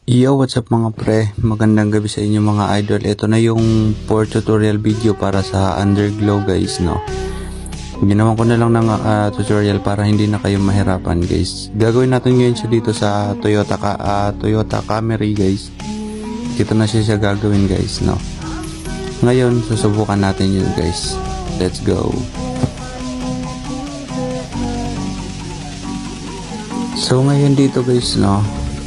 Yo, what's up mga pre? Magandang gabi sa inyo mga idol. Ito na yung for tutorial video para sa Underglow guys, no? Ginawan ko na lang ng tutorial para hindi na kayo mahirapan guys. Gagawin natin ngayon siya dito sa Toyota Camry guys. Dito na siya gagawin guys, no? Ngayon, susubukan natin yun guys. Let's go! So ngayon dito guys, no?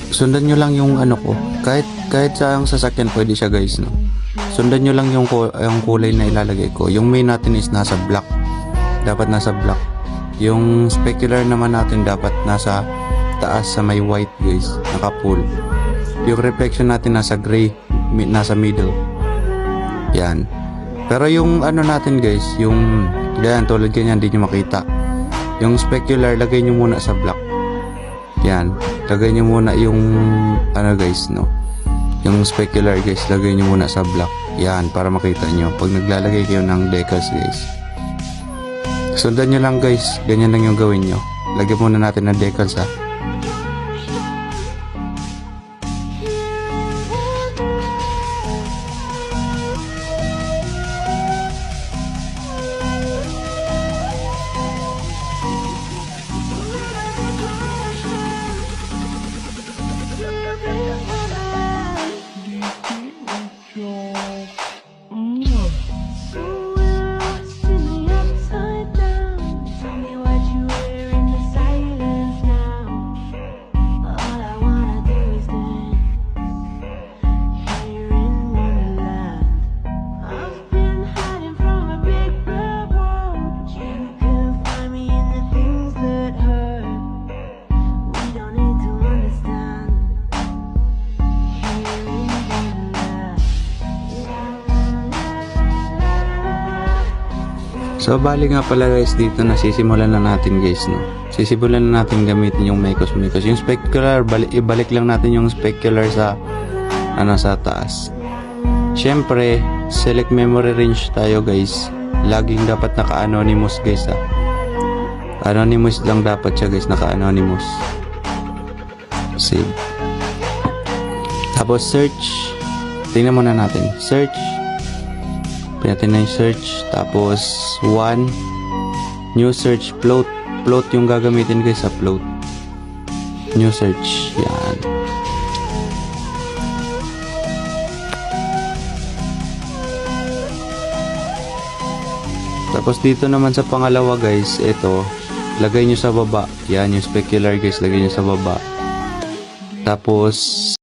Sundan nyo lang yung ano ko. Kahit sa ang sasakyan pwede siya guys, no. Sundan nyo lang yung kulay na ilalagay ko. Yung main natin is nasa black. Dapat nasa black. Yung specular naman natin dapat nasa taas sa may white guys. Naka-full. Yung reflection natin nasa gray. Nasa middle. Yan. Pero yung ano natin guys, yung yan tulad ganyan hindi nyo makita. Yung specular lagay nyo muna sa black. Yan, lagay nyo muna yung ano guys, no, yung specular guys, lagay nyo muna sa black. Yan, para makita nyo pag naglalagay kayo ng decals guys. Sundan nyo lang guys, ganyan lang yung gawin nyo. Lagyan muna natin ng decals ha. So bali nga pala guys, dito na sisimulan na natin guys, no. Sisimulan na natin gamitin yung Mekos. Yung specular, ibalik lang natin yung specular sa sa taas. Syempre, select memory range tayo guys. Laging dapat naka-anonymous guys ha. Anonymous lang dapat siya guys, naka-anonymous. Save. Tapos search. Tingnan muna natin. Search. Pinatin na yung search. Tapos 1 new search, float yung gagamitin guys sa float. New search. Yan. Tapos dito naman sa pangalawa guys, ito lagay nyo sa baba. Yan yung specular guys, lagay nyo sa baba. Tapos